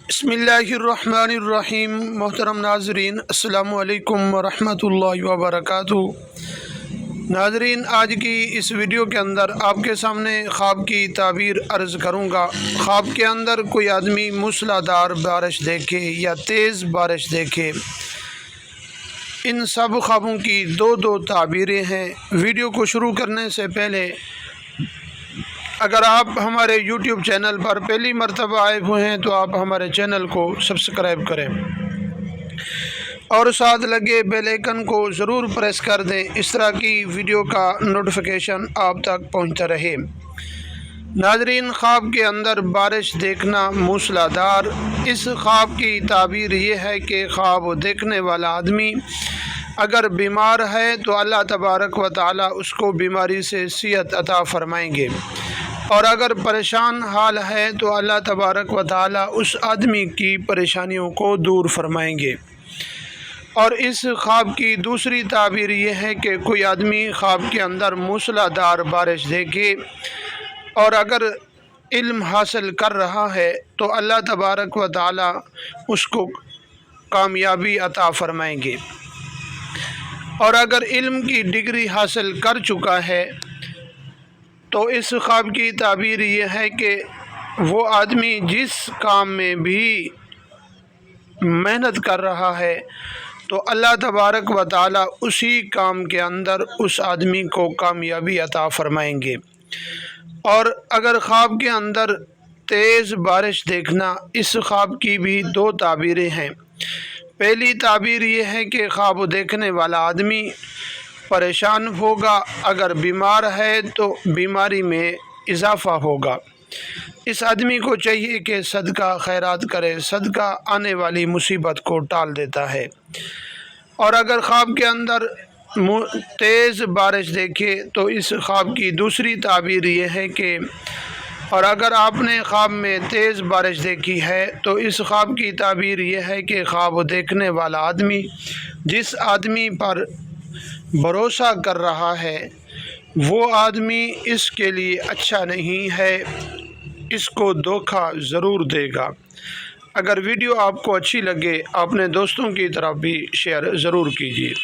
बिस्मिल्लाहिर्रहमानिर्रहीम। मोहतरम नाजरीन, अस्सलामु अलैकुम वरहमतुल्लाहि वबरकातुहू। नाजरीन, आज की इस वीडियो के अंदर आपके सामने ख्वाब की ताबीर अर्ज़ करूँगा। ख्वाब के अंदर कोई आदमी मूसलाधार बारिश देखे या तेज़ बारिश देखे, इन सब ख्वाबों की दो ताबीरें हैं। वीडियो को शुरू करने से पहले अगर आप हमारे YouTube चैनल पर पहली मर्तबा आए हुए हैं तो आप हमारे चैनल को सब्सक्राइब करें और साथ लगे बेल आइकन को ज़रूर प्रेस कर दें। इस तरह की वीडियो का नोटिफिकेशन आप तक पहुंचता रहे। नाजरीन, ख्वाब के अंदर बारिश देखना मूसलाधार, इस ख्वाब की ताबीर ये है कि ख्वाब देखने वाला आदमी अगर बीमार है तो अल्लाह तबारक व तआला उसको बीमारी से सेहत अता फरमाएंगे, और अगर परेशान हाल है तो अल्लाह तबारक व तआला उस आदमी की परेशानियों को दूर फरमाएंगे। और इस ख्वाब की दूसरी ताबीर ये है कि कोई आदमी ख्वाब के अंदर मूसलाधार बारिश देखे और अगर इल्म हासिल कर रहा है तो अल्लाह तबारक व तआला उसको कामयाबी अता फरमाएंगे, और अगर इल्म की डिग्री हासिल कर चुका है तो इस ख्वाब की ताबीर ये है कि वो आदमी जिस काम में भी मेहनत कर रहा है तो अल्लाह तबारक व तआला उसी काम के अंदर उस आदमी को कामयाबी अता फरमाएंगे। और अगर ख्वाब के अंदर तेज़ बारिश देखना, इस ख्वाब की भी दो ताबीरें हैं। पहली ताबीर ये है कि ख्वाब देखने वाला आदमी परेशान होगा, अगर बीमार है तो बीमारी में इजाफ़ा होगा। इस आदमी को चाहिए कि सदका खैरात करे, सदका आने वाली मुसीबत को टाल देता है। और अगर ख्वाब के अंदर तेज़ बारिश देखे तो इस ख्वाब की दूसरी ताबीर ये है कि, और अगर आपने ख्वाब में तेज़ बारिश देखी है तो इस ख्वाब की ताबीर ये है कि ख्वाब देखने वाला आदमी जिस आदमी पर भरोसा कर रहा है वो आदमी इसके लिए अच्छा नहीं है, इसको धोखा ज़रूर देगा। अगर वीडियो आपको अच्छी लगे अपने दोस्तों की तरफ भी शेयर ज़रूर कीजिए।